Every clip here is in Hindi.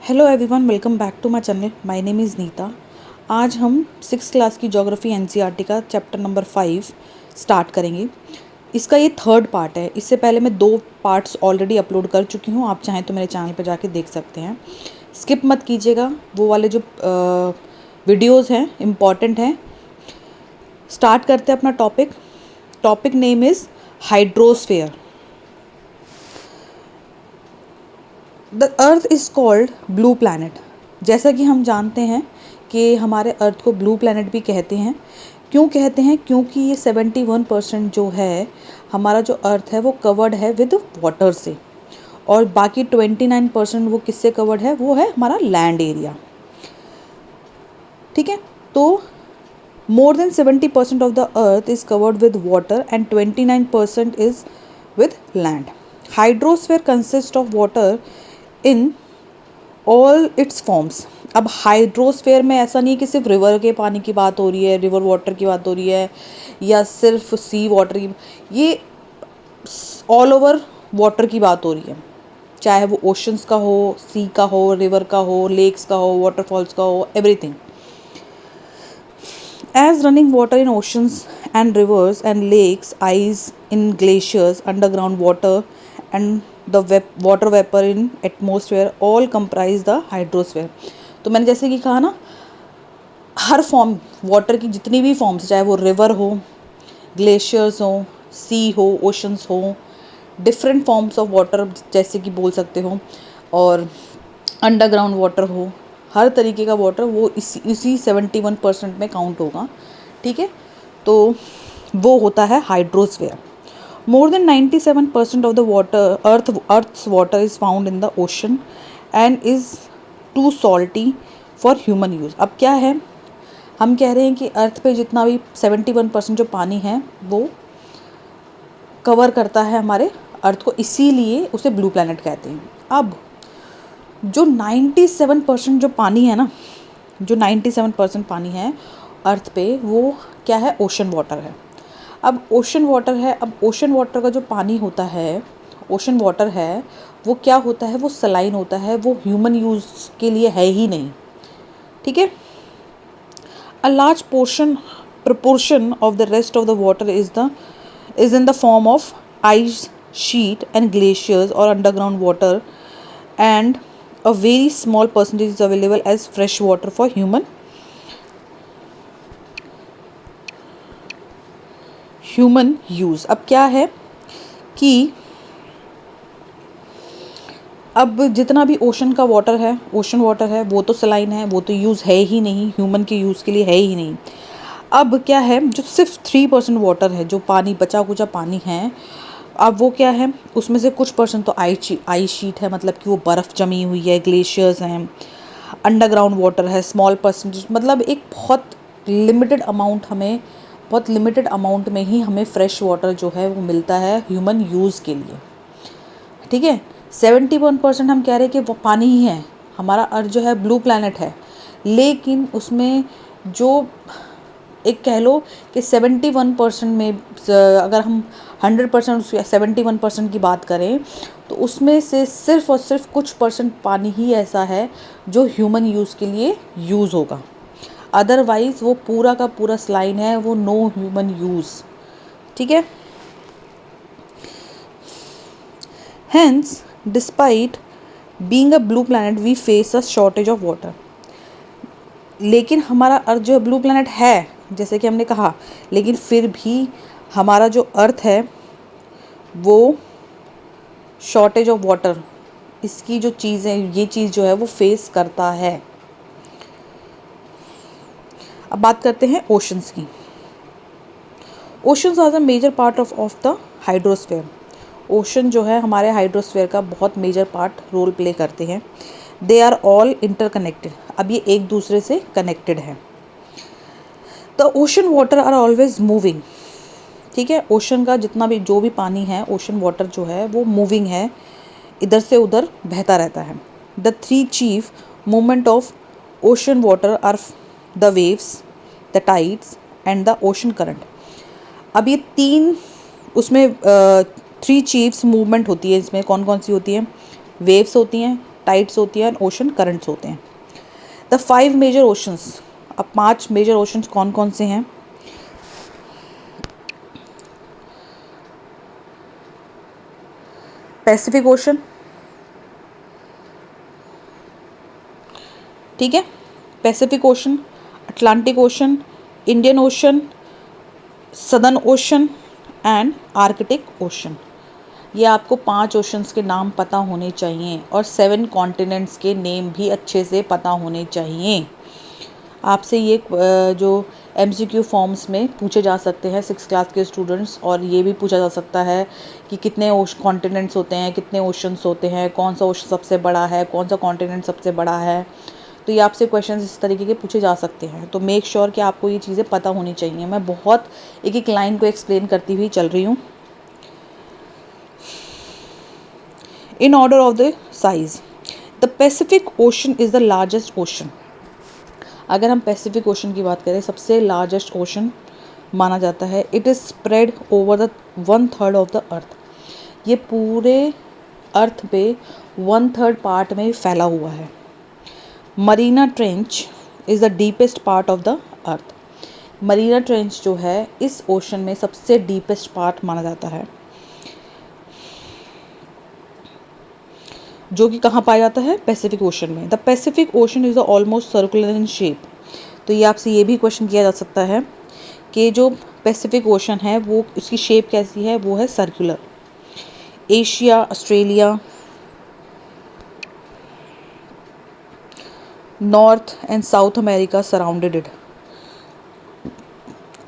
Hello everyone, welcome back to my channel. My name is Nita. आज हम 6th क्लास की ज्योग्राफी एनसीईआरटी का चैप्टर नंबर 5 स्टार्ट करेंगे। इसका ये थर्ड पार्ट है। इससे पहले मैं 2 पार्ट्स ऑलरेडी अपलोड कर चुकी हूँ। आप चाहें तो मेरे चैनल पर जाके देख सकते हैं। स्किप मत कीजिएगा, वो वाले जो वीडियोज़ हैं इम्पॉर्टेंट हैं। स्टार्ट करते हैं अपना topic name is hydrosphere. The earth is called blue planet. जैसा कि हम जानते हैं कि हमारे अर्थ को ब्लू प्लैनेट भी कहते हैं। क्यों कहते हैं? क्योंकि ये 71% जो है हमारा जो अर्थ है वो कवर्ड है विद वाटर से, और बाकी 29% वो किससे कवर्ड है? वो है हमारा लैंड एरिया। ठीक है, तो more than 70% of the earth is covered with water and 29% is with land. Hydrosphere consist of water in all it's forms. अब हाइड्रोस्फेयर में ऐसा नहीं कि सिर्फ रिवर के पानी की बात हो रही है, रिवर वाटर की बात हो रही है, या सिर्फ सी वाटर की। ये ऑल ओवर वाटर की बात हो रही है, चाहे वो ओशंस का हो, सी का हो, रिवर का हो, लेक्स का हो, वाटरफॉल्स का हो, everything. As running water in oceans and rivers and lakes, ice in glaciers, underground water and the water vapor in atmosphere all comprise the hydrosphere। तो मैंने जैसे कि कहा ना, हर फॉर्म वाटर की जितनी भी फॉर्म्स, चाहे वो रिवर हो, ग्लेशियर्स हो, सी हो, ओशंस हो, डिफरेंट फॉर्म्स ऑफ वाटर जैसे कि बोल सकते हो, और अंडरग्राउंड वाटर हो, हर तरीके का वाटर वो इसी 71% में काउंट होगा। ठीक है, तो वो होता है hydrosphere. More than 97% of the water earth's water is found in the ocean and is too salty for human use. अब क्या है, हम कह रहे हैं कि अर्थ पे जितना भी 71% जो पानी है वो कवर करता है हमारे अर्थ को, इसीलिए उसे ब्लू प्लैनेट कहते हैं। अब जो 97% जो पानी है ना, जो 97% पानी है अर्थ पे, वो क्या है? ओशन वाटर है। अब ओशन वाटर है, अब ओशन वाटर का जो पानी होता है, ओशन वाटर है, वो क्या होता है? वो सलाइन होता है, वो ह्यूमन यूज़ के लिए है ही नहीं। ठीक है, a large proportion of the rest of the water is in the form of ice sheet and glaciers or underground water, and a very small percentage is available as fresh water for human use। अब क्या है कि अब जितना भी ओशन का वाटर है, ओशन वाटर है, वो तो सलाइन है, वो तो यूज़ है ही नहीं, ह्यूमन के यूज़ के लिए है ही नहीं। अब क्या है, जो सिर्फ 3% वाटर है, जो पानी बचा कुचा पानी है, अब वो क्या है, उसमें से कुछ परसेंट तो आइस शीट है, मतलब कि वो बर्फ़ जमी हुई है, ग्लेशियर्स हैं, अंडरग्राउंड वाटर है, स्मॉल परसेंटेज, मतलब एक बहुत लिमिटेड अमाउंट में ही हमें फ्रेश वाटर जो है वो मिलता है ह्यूमन यूज़ के लिए। ठीक है, 71% हम कह रहे हैं कि वो पानी ही है। हमारा अर्थ जो है ब्लू प्लैनेट है, लेकिन उसमें जो एक कह लो कि 71% में अगर हम 100% 71% की बात करें, तो उसमें से सिर्फ और सिर्फ कुछ परसेंट पानी ही ऐसा है जो ह्यूमन यूज़ के लिए यूज़ होगा। अदरवाइज़ वो पूरा का पूरा स्लाइन है, वो नो ह्यूमन यूज़। ठीक है, Hence, despite being a blue planet, we face a shortage of water। लेकिन हमारा अर्थ जो है ब्लू प्लैनेट है, जैसे कि हमने कहा, लेकिन फिर भी हमारा जो अर्थ है वो शॉर्टेज ऑफ वाटर, इसकी जो चीज़ है, ये चीज़ जो है वो फेस करता है। अब बात करते हैं ओशंस की। Oceans are the major part of the hydrosphere. Ocean जो है हमारे हाइड्रोस्फेयर का बहुत मेजर पार्ट रोल प्ले करते हैं। They are all interconnected. अब ये एक दूसरे से कनेक्टेड है। The ocean water are always moving. ठीक है, ओशन का जितना भी जो भी पानी है, ओशन वाटर जो है वो मूविंग है, इधर से उधर बहता रहता है। The 3 chief movement of ocean water are the waves, the tides and the ocean current. अब ये 3 उसमें 3 चीफ्स मूवमेंट होती है। इसमें कौन कौन सी होती है? वेव्स होती हैं, टाइड्स होती हैं, ओशन करंट्स होते हैं। द 5 मेजर ओशंस, अब 5 मेजर ओशंस कौन कौन से हैं? पैसिफिक ओशन, ठीक है, Pacific ocean, Atlantic ocean, Indian ocean, southern ocean and Arctic ocean. ये आपको 5 ओशंस के नाम पता होने चाहिए और 7 कॉन्टिनेंट्स के नेम भी अच्छे से पता होने चाहिए। आपसे ये जो MCQ फॉर्म्स में पूछे जा सकते हैं 6th क्लास के स्टूडेंट्स, और ये भी पूछा जा सकता है कि कितने कॉन्टिनेंट्स होते हैं, कितने ओशंस होते हैं, कौन सा ओशन सबसे बड़ा है, कौन सा कॉन्टिनेंट सबसे बड़ा है। तो ये आपसे क्वेश्चंस इस तरीके के पूछे जा सकते हैं। तो मेक श्योर कि आपको ये चीज़ें पता होनी चाहिए। मैं बहुत एक एक लाइन को एक्सप्लेन करती हुई चल रही हूँ। In order of the size, the Pacific ocean is the largest ocean. अगर हम पैसिफिक ओशन की बात करें, सबसे लार्जेस्ट ओशन माना जाता है। It is spread over the 1/3 of the अर्थ। ये पूरे अर्थ पे 1/3 पार्ट में फैला हुआ है। Marina trench is the deepest part of the earth. Marina trench जो है इस ओशन में सबसे डीपेस्ट पार्ट माना जाता है, जो कि कहाँ पाया जाता है? पैसिफिक ओशन में। The Pacific ocean is almost circular in shape. तो ये आपसे ये भी क्वेश्चन किया जा सकता है कि जो पैसिफिक ओशन है वो उसकी शेप कैसी है? वो है circular. Asia, Australia, north and south America surrounded it.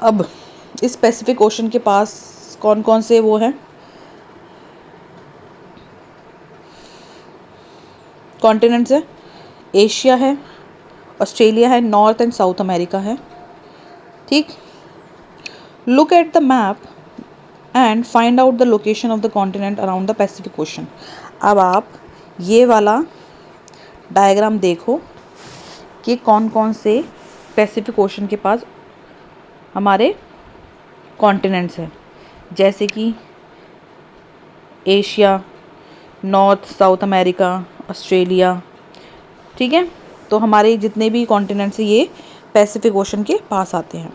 अब इस पैसिफिक ओशन के पास कौन कौन से वो हैं कॉन्टिनेंट्स है? एशिया है, ऑस्ट्रेलिया है, नॉर्थ एंड साउथ अमेरिका है, ठीक। Look at the map and find out the location of the continent around the Pacific ocean. अब आप ये वाला डायग्राम देखो कि कौन कौन से पैसिफिक ओशन के पास हमारे कॉन्टिनेंट्स हैं, जैसे कि Asia, north south America, Australia, ठीक है। तो हमारे जितने भी कॉन्टिनेंट्स हैं ये पैसिफिक ओशन के पास आते हैं।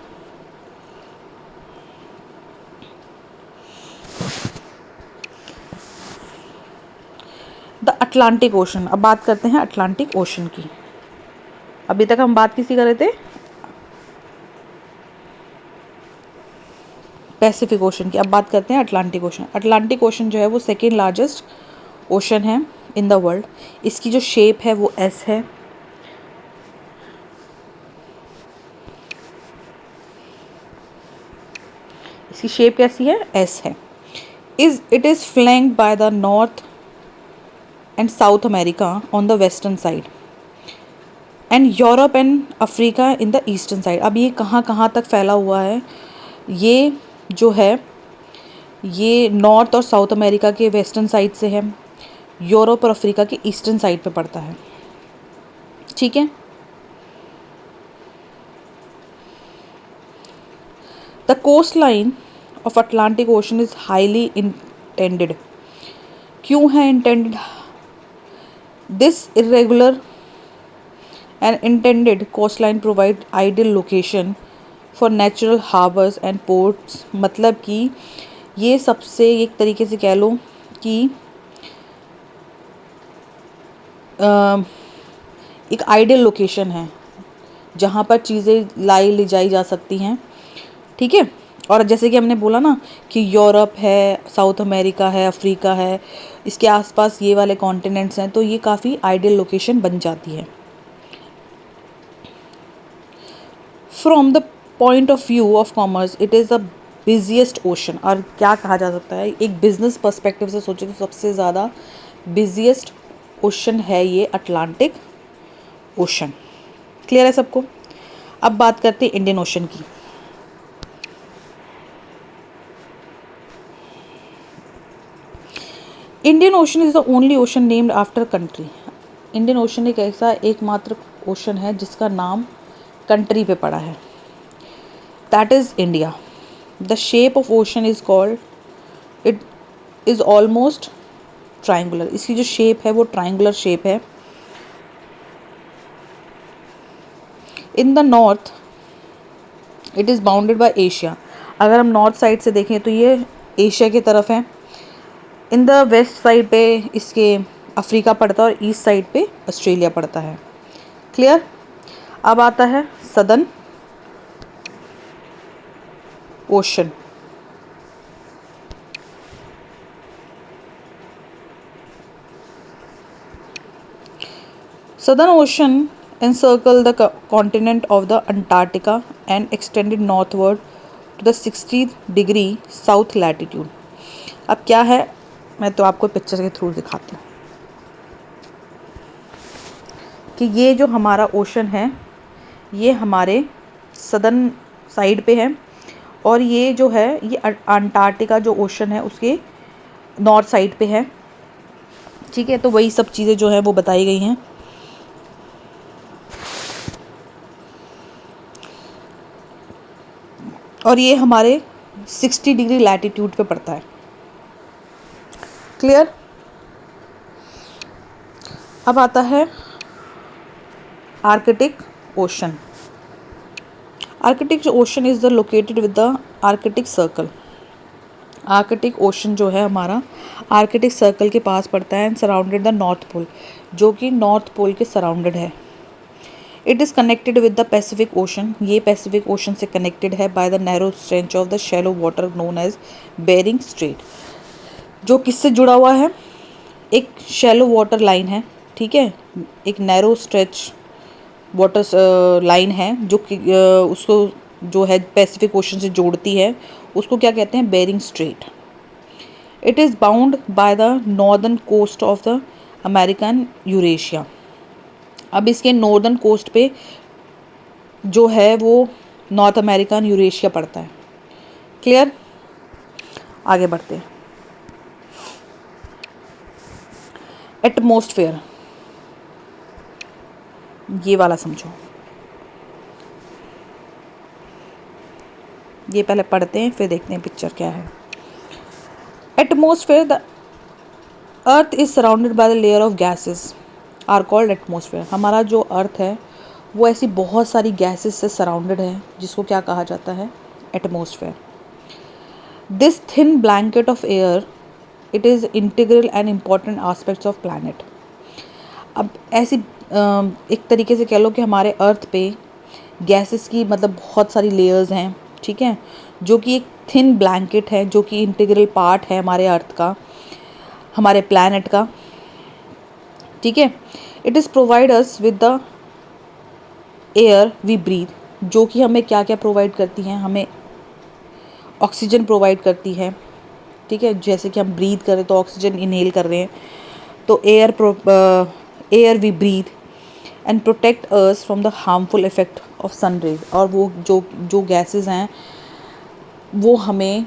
द अटलांटिक ओशन, अब बात करते हैं अटलांटिक ओशन की। अभी तक हम बात किसी कर रहे थे? पैसिफिक ओशन की। अब बात करते हैं अटलांटिक ओशन। अटलांटिक ओशन जो है वो सेकेंड लार्जेस्ट ओशन है इन द वर्ल्ड। इसकी जो शेप है वो एस है। इसकी शेप कैसी है? एस है। It is flanked by the north and south America on the western side and Europe and Africa in the eastern side. अब ये कहाँ कहाँ तक फैला हुआ है? ये जो है ये नॉर्थ और साउथ अमेरिका के वेस्टर्न साइड से है, यूरोप और अफ्रीका के ईस्टर्न साइड पे पड़ता है, ठीक है। The coastline of Atlantic ocean is highly indented. क्यों है indented? This irregular and indented coastline provide ideal location for natural harbours and ports. मतलब कि ये सबसे एक तरीके से कह लो कि एक आइडियल लोकेशन है जहाँ पर चीज़ें ले जाई जा सकती हैं, ठीक है। और जैसे कि हमने बोला ना कि यूरोप है, साउथ अमेरिका है, अफ्रीका है, इसके आसपास ये वाले कॉन्टिनेंट्स हैं, तो ये काफ़ी आइडियल लोकेशन बन जाती है। From the point of view of commerce it is the busiest ocean. और क्या कहा जा सकता है, एक बिजनेस पर्सपेक्टिव से सोचे तो सबसे ज़्यादा बिजिएस्ट ओशन है ये अटलांटिक ओशन। क्लियर है सबको? अब बात करते हैं इंडियन ओशन की। Indian ocean is the only ocean named after country. Indian ocean एक ऐसा एकमात्र ओशन है जिसका नाम कंट्री पे पड़ा है, that is India. The shape of ocean is called, it is almost triangular, इसकी जो शेप है वो ट्राइंगुलर शेप है। In the north it is bounded by Asia, अगर हम नॉर्थ साइड से देखें तो ये एशिया की तरफ है। इन द वेस्ट साइड पे इसके अफ्रीका पड़ता है और ईस्ट साइड पे ऑस्ट्रेलिया पड़ता है। क्लियर। अब आता है southern ocean. Southern Ocean encircle the continent of the Antarctica and extended northward to the 60 degree south latitude। अब क्या है, मैं तो आपको पिक्चर के थ्रू दिखाती हूँ कि ये जो हमारा ओशन है ये हमारे सदर्न साइड पे है और ये जो है ये अंटार्कटिका जो ओशन है उसके नॉर्थ साइड पे है। ठीक है, तो वही सब चीज़ें जो है वो बताई गई हैं। और ये हमारे 60 डिग्री लैटिट्यूड पे पड़ता है। क्लियर। अब आता है Arctic ocean. Arctic ocean is the located with the Arctic circle. आर्कटिक ओशन जो है हमारा आर्कटिक सर्कल के पास पड़ता है and surrounded the north pole, जो कि नॉर्थ पोल के सराउंडेड है। It is connected with the Pacific ocean, ये पैसिफिक ओशन से कनेक्टेड है by the narrow stretch of the shallow water known as Bering strait. जो किससे जुड़ा हुआ है, एक शैलो वाटर लाइन है, ठीक है, एक नैरो स्ट्रेच वाटर लाइन है जो कि उसको जो है पैसिफिक ओशन से जोड़ती है, उसको क्या कहते हैं, Bering strait. It is bound by the northern coast of the American Eurasia. अब इसके नॉर्दर्न कोस्ट पे जो है वो नॉर्थ अमेरिकन यूरेशिया पड़ता है। क्लियर। आगे बढ़ते हैं। एटमॉस्फेयर, ये वाला समझो, ये पहले पढ़ते हैं फिर देखते हैं पिक्चर क्या है। Atmosphere, the earth is surrounded by the layer of gases are called atmosphere. हमारा जो अर्थ है वो ऐसी बहुत सारी गैसेस से सराउंडेड है जिसको क्या कहा जाता है, atmosphere. This thin blanket of air it is integral and important aspects of planet. अब ऐसी एक तरीके से कह लो कि हमारे अर्थ पे गैसेस की मतलब बहुत सारी लेयर्स हैं, ठीक है, जो कि एक थिन ब्लैंकेट है जो कि इंटीग्रल पार्ट है हमारे अर्थ का, हमारे प्लैनेट का। ठीक है। It is provide us with the air we breathe, जो कि हमें क्या क्या प्रोवाइड करती हैं, हमें ऑक्सीजन प्रोवाइड करती है। ठीक है, जैसे कि हम ब्रीथ करें तो ऑक्सीजन इनहेल कर रहे हैं, तो air we breathe and protect us from the harmful effect of sun rays. और वो जो गैसेस हैं वो हमें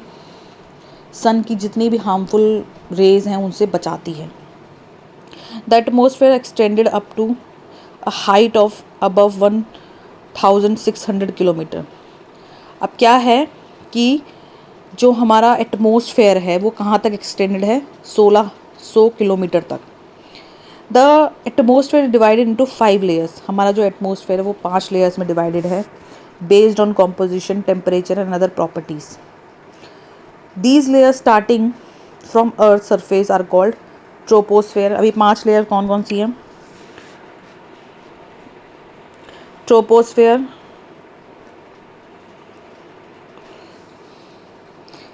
सन की जितनी भी हार्मफुल रेज हैं उनसे बचाती है। The atmosphere extended up to a height of above 1600 kilometre. अब क्या है कि जो हमारा एटमॉस्फेयर है वो कहाँ तक एक्सटेंडेड है, 1600 किलोमीटर तक। The atmosphere divided into 5 layers. हमारा जो एटमॉस्फेयर है वो 5 लेयर्स में डिवाइडेड है based on composition, temperature and other properties. These layers starting from earth surface are called troposphere. अभी 5 लेयर कौन कौन सी हैं, troposphere,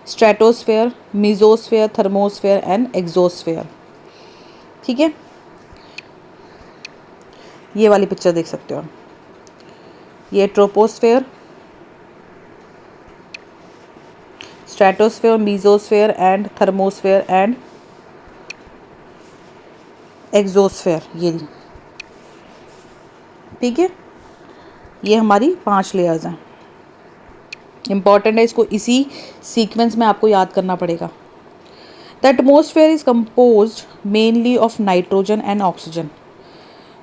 stratosphere, mesosphere, thermosphere and exosphere. ठीक है, ये वाली पिक्चर देख सकते हो, ये troposphere, stratosphere, mesosphere and thermosphere and exosphere. ये ठीक है, ये हमारी 5 लेयर्स हैं। इम्पॉर्टेंट है, इसको इसी सीक्वेंस में आपको याद करना पड़ेगा। The atmosphere is composed mainly of nitrogen and oxygen.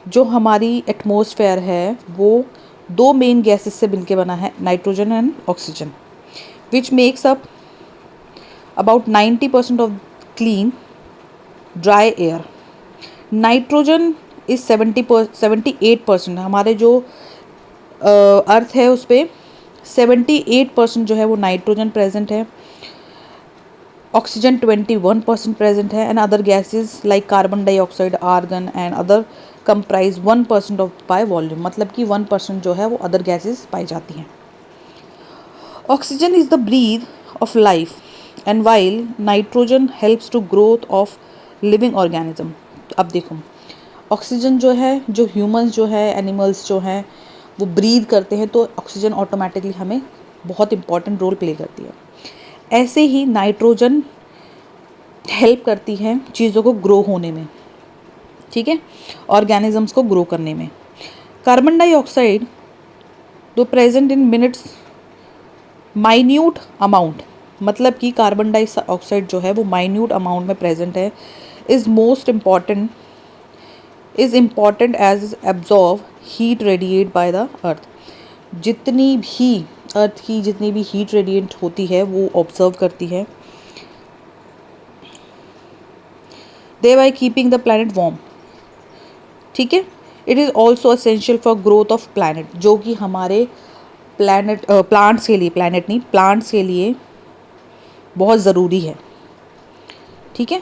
जो हमारी एटमॉस्फेयर है वो 2 मेन गैसेस से मिलकर बना है, nitrogen and oxygen, which makes up about 90% of clean dry air. Nitrogen is 78%। हमारे जो अर्थ है उस पर 78% जो है वो नाइट्रोजन प्रेजेंट है, ऑक्सीजन 21% प्रेजेंट है, and other gases like carbon dioxide, argon and other comprise 1% of by volume. मतलब कि 1% जो है वो अदर गैसेज पाई जाती हैं। Oxygen is the breath of life and while nitrogen helps to growth of living organism. अब देखो, ऑक्सीजन जो है, जो ह्यूमंस जो है, एनिमल्स जो हैं वो ब्रीद करते हैं, तो ऑक्सीजन ऑटोमेटिकली हमें बहुत इंपॉर्टेंट रोल प्ले करती है। ऐसे ही नाइट्रोजन हेल्प करती है चीज़ों को ग्रो होने में, ठीक है, ऑर्गेनिजम्स को ग्रो करने में। Carbon dioxide though present in minutes minute amount, मतलब कि कार्बन डाइऑक्साइड जो है वो माइन्यूट अमाउंट में प्रेजेंट है, is important as absorb heat radiate by the earth. जितनी भी अर्थ की जितनी भी हीट रेडिएट होती है वो ऑब्जर्व करती है, they by keeping the planet warm, ठीक है। It is also essential for growth of planet, जो कि हमारे प्लांट्स के लिए, प्लैनेट नहीं, प्लांट्स के लिए बहुत ज़रूरी है, ठीक है।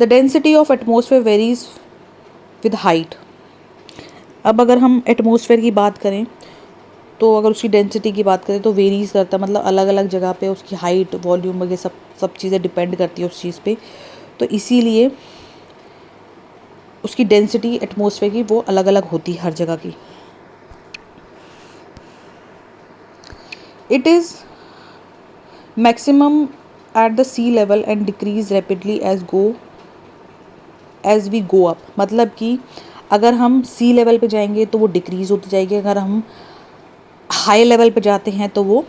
The density of atmosphere varies with height. अब अगर हम एटमोसफेयर की बात करें तो अगर उसकी डेंसिटी की बात करें तो वेरीज करता है, मतलब अलग अलग जगह पे उसकी हाइट, वॉल्यूम वगैरह सब चीज़ें डिपेंड करती है उस चीज़ पे, तो इसीलिए उसकी डेंसिटी एटमॉस्फेयर की वो अलग अलग होती है हर जगह की। It is maximum at the sea level and decrease rapidly as we go up. मतलब कि अगर हम सी लेवल पे जाएंगे तो वो डिक्रीज़ होती जाएगी, अगर हम हाई लेवल पे जाते हैं तो वो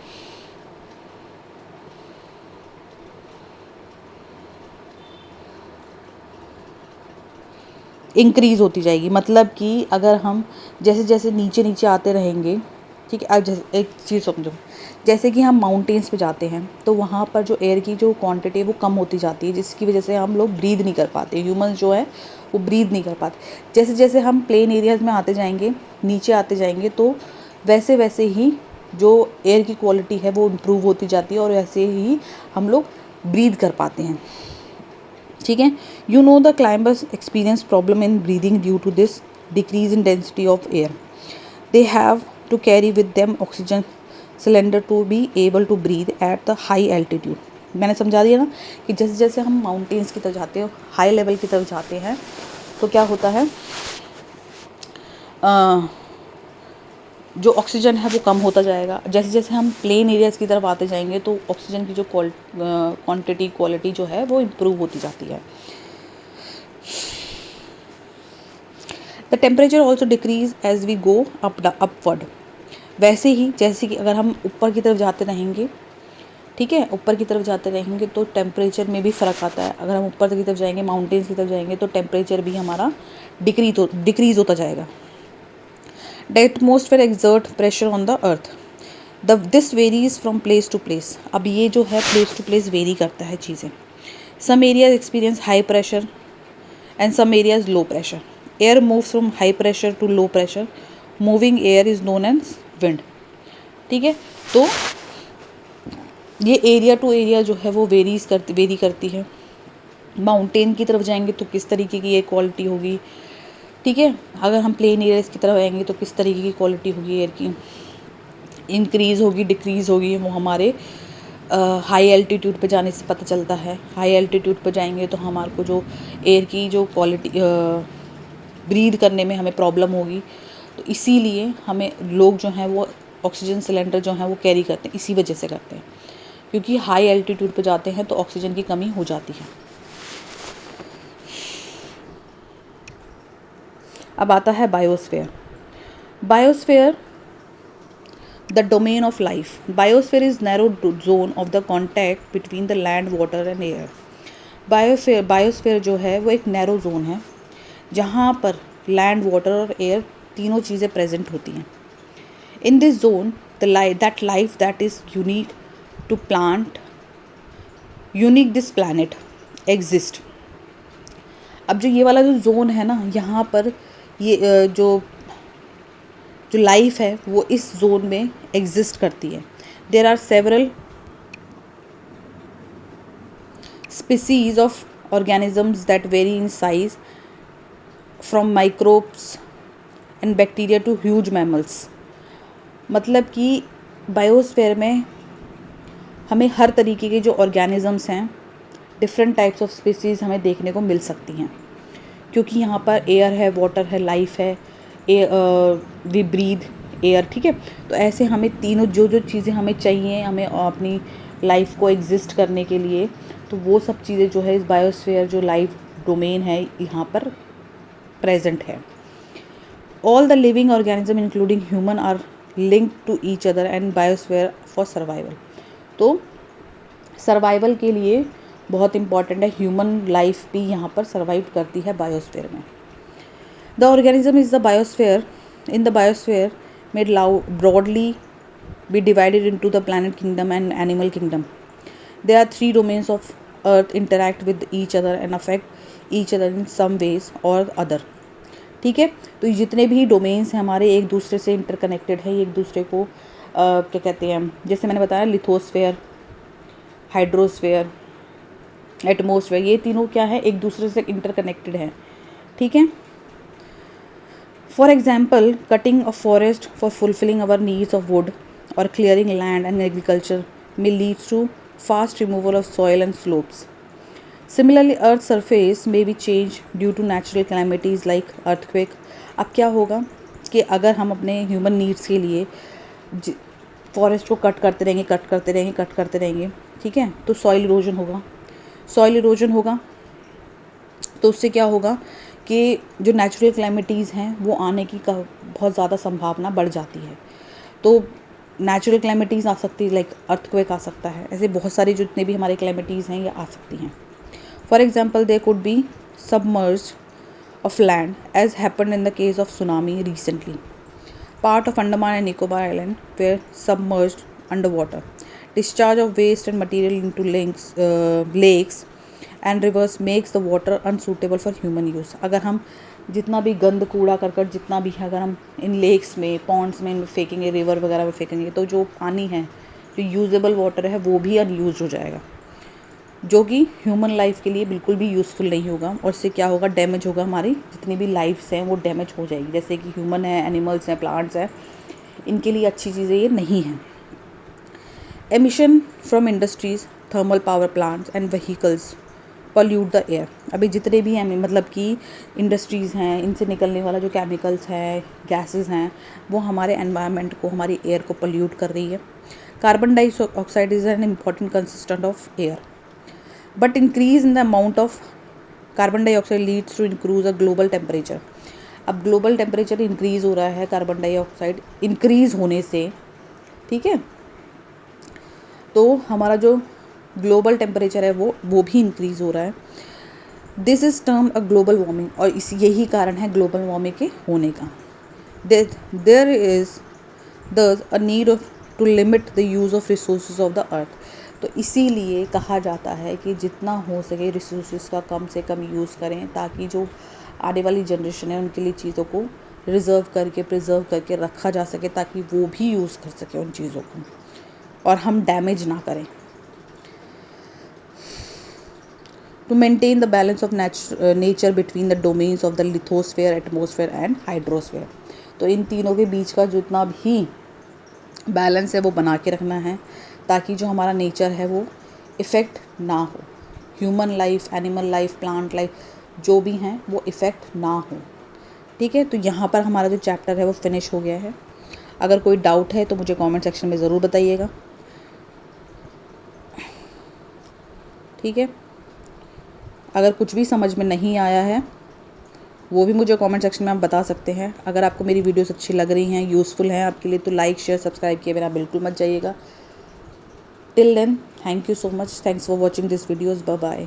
इंक्रीज़ होती जाएगी। मतलब कि अगर हम जैसे जैसे नीचे नीचे आते रहेंगे, ठीक है। अब जैसे एक चीज़ समझो, जैसे कि हम माउंटेन्स पे जाते हैं तो वहाँ पर जो एयर की जो क्वांटिटी है वो कम होती जाती है, जिसकी वजह से हम लोग ब्रीद नहीं कर पाते, ह्यूमंस जो है वो ब्रीद नहीं कर पाते। जैसे जैसे हम प्लेन एरियाज़ में आते जाएंगे, नीचे आते जाएंगे, तो वैसे वैसे ही जो एयर की क्वालिटी है वो इम्प्रूव होती जाती है और वैसे ही हम लोग ब्रीद कर पाते हैं, ठीक है। You know the climbers experience problem in breathing due to this decrease in density of air. They have to carry with them oxygen cylinder to be able to breathe at the high altitude. मैंने समझा दिया ना कि जैसे जैसे हम माउंटेन्स की तरफ जाते हैं, हाई लेवल की तरफ जाते हैं, तो क्या होता है, जो ऑक्सीजन है वो कम होता जाएगा। जैसे जैसे हम प्लेन एरियाज़ की तरफ आते जाएंगे तो ऑक्सीजन की जो क्वांटिटी, क्वालिटी जो है वो इम्प्रूव होती जाती है। The temperature also decrease as we go upward. वैसे ही जैसे कि अगर हम ऊपर की तरफ जाते रहेंगे, ठीक है, ऊपर की तरफ जाते रहेंगे तो टेम्परेचर में भी फ़र्क आता है। अगर हम ऊपर की तरफ जाएंगे, माउंटेन्स की तरफ जाएंगे, तो टेम्परेचर भी हमारा डिक्रीज़ होता जाएगा। The atmosphere exert pressure on the earth. This varies from place to place. अब ये जो है प्लेस टू प्लेस वेरी करता है चीज़ें। Some areas experience high pressure and some areas low pressure. Air moves from high pressure to low pressure. Moving air is known as wind, ठीक है। तो ये एरिया टू एरिया जो है वो वेरी करती है। माउंटेन की तरफ जाएंगे तो किस तरीके की एयर क्वालिटी होगी, ठीक है। अगर हम प्लेन एरियाज की तरफ आएंगे तो किस तरीके की क्वालिटी होगी एयर की, इंक्रीज़ होगी, डिक्रीज़ होगी, वो हमारे हाई एल्टीट्यूड पे जाने से पता चलता है। हाई एल्टीट्यूड पे जाएंगे तो हमारे को जो एयर की जो क्वालिटी, ब्रीद करने में हमें प्रॉब्लम होगी। तो इसीलिए हमें लोग जो हैं वो ऑक्सीजन सिलेंडर जो हैं वो कैरी करते हैं, इसी वजह से करते हैं, क्योंकि हाई एल्टीट्यूड पे जाते हैं तो ऑक्सीजन की कमी हो जाती है। अब आता है biosphere. Biosphere the domain of life. Biosphere is narrow zone of the contact between the land, water and air. Biosphere जो है वो एक नैरो जोन है जहाँ पर लैंड, वाटर और एयर तीनों चीज़ें प्रेजेंट होती हैं। In this zone the life that is unique to plant, unique this planet exist. अब जो ये वाला जो जोन है ना, यहाँ पर ये जो लाइफ है वो इस जोन में एग्जिस्ट करती है. There are several species of organisms that vary in size from microbes and bacteria to huge mammals. मतलब कि बायोस्फीयर में हमें हर तरीके के जो ऑर्गेनिजम्स हैं, डिफरेंट टाइप्स ऑफ स्पीसीज़ हमें देखने को मिल सकती हैं, क्योंकि यहाँ पर एयर है, वाटर है, लाइफ है, वी ब्रीथ एयर. ठीक है, तो ऐसे हमें तीनों जो चीज़ें हमें चाहिए हमें अपनी लाइफ को एग्जिस्ट करने के लिए, तो वो सब चीज़ें जो है इस बायोस्फीयर जो लाइफ डोमेन है यहाँ पर प्रेजेंट है. All the living organism including human are linked to each other and biosphere for survival. तो सर्वाइवल के लिए बहुत इंपॉर्टेंट है, ह्यूमन लाइफ भी यहाँ पर सर्वाइव करती है बायोस्फीयर में. The organism is the biosphere in the biosphere made broadly be divided into the planet kingdom and animal kingdom. There are 3 domains of earth interact with each other and affect each other in some ways or other. ठीक है, तो ये जितने भी डोमेन्स हैं हमारे एक दूसरे से इंटरकनेक्टेड है, एक दूसरे को क्या कहते हैं, जैसे मैंने बताया लिथोस्फेयर, हाइड्रोस्फेयर, एटमोस्फेयर, ये तीनों क्या है एक दूसरे से इंटरकनेक्टेड है. ठीक है. For example cutting a forest for fulfilling our needs of would or clearing land and agriculture may lead to fast removal of soil and slopes. Similarly, Earth's surface may be changed due to natural calamities like earthquake. अब क्या होगा कि अगर हम अपने ह्यूमन नीड्स के लिए फॉरेस्ट को कट करते रहेंगे, ठीक है, तो सॉइल इरोजन होगा. तो उससे क्या होगा कि जो नेचुरल क्लैमिटीज़ हैं वो आने की बहुत ज़्यादा संभावना बढ़ जाती है. तो नेचुरल क्लैमिटीज़ आ सकती है, लाइक अर्थक्वेक आ सकता है, ऐसे बहुत सारी जितने भी हमारे क्लैमिटीज़ हैं ये आ सकती हैं. For example there could be submerge of land as happened in the case of tsunami recently. Part of Andaman and Nicobar island were submerged under water. Discharge of waste and material into lakes and rivers makes the water unsuitable for human use. अगर हम जितना भी गंद कूड़ा करकट जितना भी है अगर हम इन लेक्स में पॉन्ड्स में फेंकेंगे, रिवर वगैरह में फेंकेंगे, तो जो पानी है जो यूजेबल वाटर है वो भी अनयूज हो जाएगा, जो कि ह्यूमन लाइफ के लिए बिल्कुल भी यूज़फुल नहीं होगा. और इससे क्या होगा, डैमेज होगा, हमारी जितनी भी लाइफ्स हैं वो डैमेज हो जाएगी. जैसे कि ह्यूमन है, एनिमल्स हैं, प्लांट्स हैं, इनके लिए अच्छी चीज़ें ये नहीं हैं. Emission from industries, thermal power plants and vehicles pollute the air. अभी जितने भी हैं मतलब कि इंडस्ट्रीज़ हैं, इनसे निकलने वाला जो केमिकल्स है, गैसेस हैं, वो हमारे एनवायरनमेंट को, हमारी एयर को पॉल्यूट कर रही है. Carbon dioxide is an important consistent of air, but increase in the amount of carbon dioxide leads to increase a global temperature. अब ग्लोबल टेम्परेचर इंक्रीज़ हो रहा है कार्बन डाइऑक्साइड इंक्रीज़ होने से. ठीक है, तो हमारा जो ग्लोबल टेम्परेचर है वो भी इंक्रीज़ हो रहा है. This is term a global warming, और यही कारण है ग्लोबल वार्मिंग के होने का. There is thus a need to limit the use of resources of the earth. तो इसीलिए कहा जाता है कि जितना हो सके रिसोर्सेज का कम से कम यूज़ करें, ताकि जो आने वाली जनरेशन है उनके लिए चीज़ों को प्रिजर्व करके रखा जा सके, ताकि वो भी यूज़ कर सके उन चीज़ों को और हम डैमेज ना करें. To maintain the balance of nature between the domains of the lithosphere, atmosphere and hydrosphere. तो इन तीनों के बीच का जितना भी बैलेंस है वो बना के रखना है, ताकि जो हमारा नेचर है वो इफ़ेक्ट ना हो. Human life, animal life, plant life जो भी हैं वो इफ़ेक्ट ना हो. ठीक है, तो यहाँ पर हमारा जो चैप्टर है वो फिनिश हो गया है. अगर कोई डाउट है तो मुझे कमेंट सेक्शन में ज़रूर बताइएगा. ठीक है, अगर कुछ भी समझ में नहीं आया है वो भी मुझे कमेंट सेक्शन में आप बता सकते हैं. अगर आपको मेरी वीडियोस अच्छी लग रही हैं, यूज़फुल हैं आपके लिए, तो लाइक शेयर सब्सक्राइब किए बिना बिल्कुल मत जाइएगा. Till then, thank you so much. Thanks for watching this videos. Bye bye.